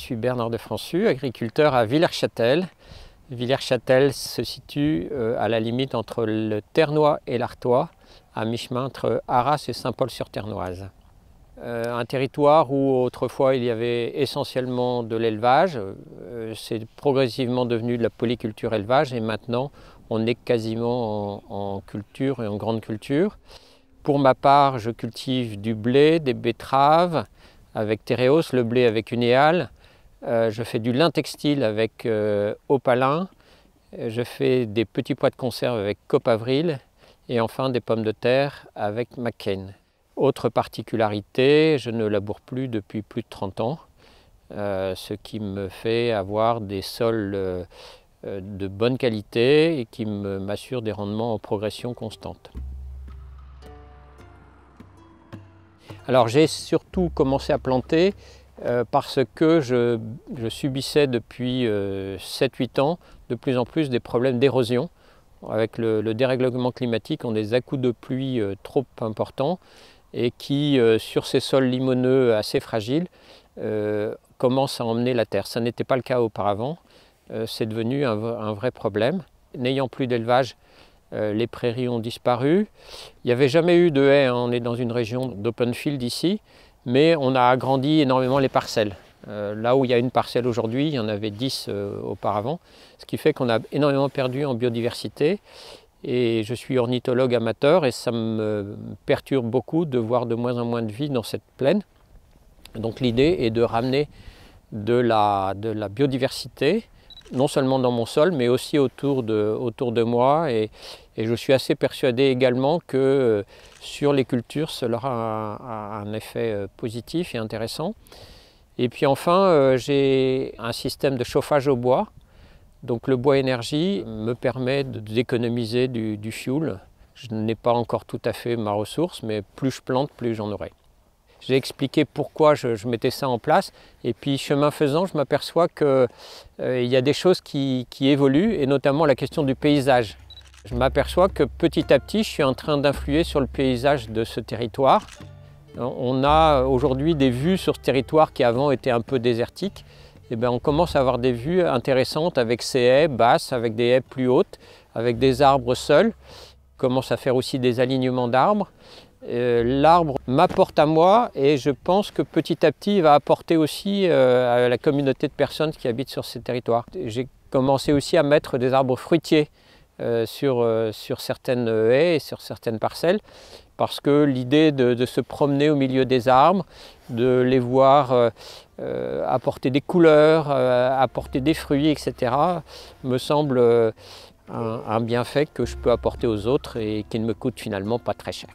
suis Bernard de Françu, agriculteur à Villers-Châtel. Villers-Châtel se situe à la limite entre le Ternois et l'Artois, à mi-chemin entre Arras et Saint-Paul-sur-Ternoise. Un territoire où autrefois il y avait essentiellement de l'élevage, c'est progressivement devenu de la polyculture élevage et maintenant on est quasiment en culture et en grande culture. Pour ma part, je cultive du blé, des betteraves avec Téréos, le blé avec Unéal. Je fais du lin textile avec Opalin. Je fais des petits pois de conserve avec Copavril et enfin des pommes de terre avec McCain. Autre particularité, je ne laboure plus depuis plus de 30 ans, ce qui me fait avoir des sols de bonne qualité et qui m'assure des rendements en progression constante. Alors j'ai surtout commencé à planter parce que je subissais depuis 7-8 ans de plus en plus des problèmes d'érosion. Avec le dérèglement climatique, on a des à-coups de pluie trop importants et qui, sur ces sols limoneux assez fragiles, commencent à emmener la terre. Ça n'était pas le cas auparavant, c'est devenu un vrai problème. N'ayant plus d'élevage, les prairies ont disparu. Il n'y avait jamais eu de haies, hein. On est dans une région d'open field ici, mais on a agrandi énormément les parcelles. Là où il y a une parcelle aujourd'hui, il y en avait 10 auparavant, ce qui fait qu'on a énormément perdu en biodiversité. Et je suis ornithologue amateur et ça me perturbe beaucoup de voir de moins en moins de vie dans cette plaine. Donc l'idée est de ramener de la biodiversité, non seulement dans mon sol, mais aussi autour de moi. Et je suis assez persuadé également que sur les cultures, cela aura un effet positif et intéressant. Et puis enfin, j'ai un système de chauffage au bois. Donc le bois énergie me permet d'économiser du fioul. Je n'ai pas encore tout à fait ma ressource, mais plus je plante, plus j'en aurai. J'ai expliqué pourquoi je mettais ça en place et puis chemin faisant, je m'aperçois qu'il y a des choses qui évoluent et notamment la question du paysage. Je m'aperçois que petit à petit, je suis en train d'influer sur le paysage de ce territoire. On a aujourd'hui des vues sur ce territoire qui avant était un peu désertique. Et bien, on commence à avoir des vues intéressantes avec ces haies basses, avec des haies plus hautes, avec des arbres seuls. On commence à faire aussi des alignements d'arbres. L'arbre m'apporte à moi et je pense que petit à petit, il va apporter aussi à la communauté de personnes qui habitent sur ces territoires. J'ai commencé aussi à mettre des arbres fruitiers sur certaines haies et sur certaines parcelles, parce que l'idée de se promener au milieu des arbres, de les voir apporter des couleurs, apporter des fruits, etc., me semble un bienfait que je peux apporter aux autres et qui ne me coûte finalement pas très cher.